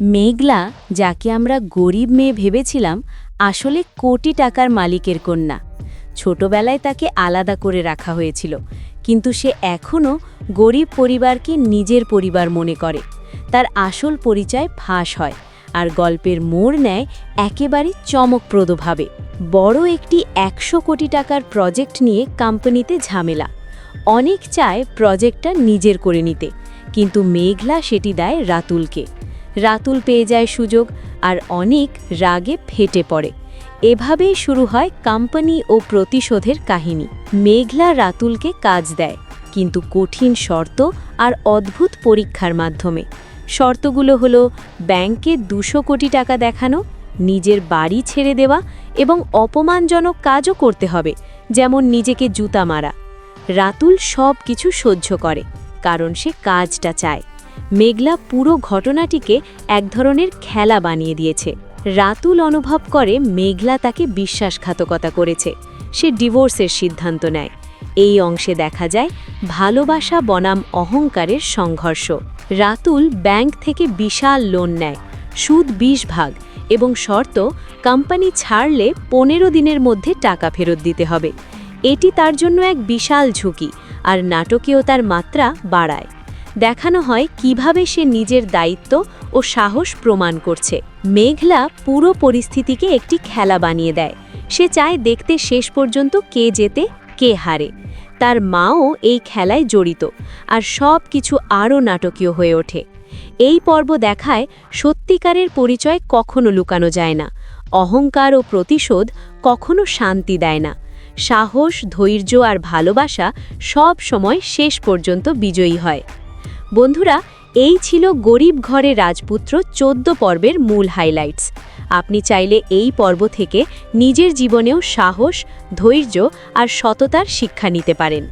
মেঘলা, যাকে আমরা গরিব মেয়ে ভেবেছিলাম, আসলে কোটি টাকার মালিকের কন্যা। ছোটবেলায় তাকে আলাদা করে রাখা হয়েছিল, কিন্তু সে এখনও গরিব পরিবারকে নিজের পরিবার মনে করে। তার আসল পরিচয় ফাঁস হয়, আর গল্পের মোড় নেয় একেবারে চমকপ্রদভাবে। বড় একটি ১০০ কোটি টাকার প্রজেক্ট নিয়ে কোম্পানিতে ঝামেলা। অনেক চায় প্রজেক্টটা নিজের করে নিতে, কিন্তু মেঘলা সেটি দেয় রাতুলকে। রাতুল পেয়ে যায় সুযোগ, আর অনেক রাগে ফেটে পড়ে। এভাবেই শুরু হয় কোম্পানি ও প্রতিশোধের কাহিনী। মেঘলা রাতুলকে কাজ দেয়, কিন্তু কঠিন শর্ত আর অদ্ভুত পরীক্ষার মাধ্যমে। শর্তগুলো হলো ব্যাংকে ২০০ কোটি টাকা দেখানো, নিজের বাড়ি ছেড়ে দেওয়া এবং অপমানজনক কাজও করতে হবে, যেমন নিজেকে জুতা মারা। রাতুল সব কিছু সহ্য করে, কারণ সে কাজটা চায়। মেঘলা পুরো ঘটনাটিকে এক ধরনের খেলা বানিয়ে দিয়েছে। রাতুল অনুভব করে মেঘলা তাকে বিশ্বাসঘাতকতা করেছে। সে ডিভোর্সের সিদ্ধান্ত নেয়। এই অংশে দেখা যায় ভালোবাসা বনাম অহংকারের সংঘর্ষ। রাতুল ব্যাংক থেকে বিশাল লোন নেয়, সুদ ২০ ভাগ, এবং শর্ত কোম্পানি ছাড়লে ১৫ দিনের মধ্যে টাকা ফেরত দিতে হবে। এটি তার জন্য এক বিশাল ঝুঁকি, আর নাটকীয়তার মাত্রা বাড়ায়। দেখানো হয় কিভাবে সে নিজের দায়িত্ব ও সাহস প্রমাণ করছে। মেঘলা পুরো পরিস্থিতিকে একটি খেলা বানিয়ে দেয়। সে চায় দেখতে শেষ পর্যন্ত কে জেতে, কে হারে। তার মাও এই খেলায় জড়িত, আর সব কিছু আরও নাটকীয় হয়ে ওঠে। এই পর্ব দেখায় সত্যিকারের পরিচয় কখনো লুকানো যায় না। অহংকার ও প্রতিশোধ কখনো শান্তি দেয় না। সাহস, ধৈর্য আর ভালোবাসা সব সময় শেষ পর্যন্ত বিজয়ী হয়। বন্ধুরা, এই ছিল গরিব ঘরে রাজপুত্র ১৪ পর্বের মূল হাইলাইটস। আপনি চাইলে এই পর্ব থেকে নিজের জীবনেও সাহস, ধৈর্য আর সততার শিক্ষা নিতে পারেন।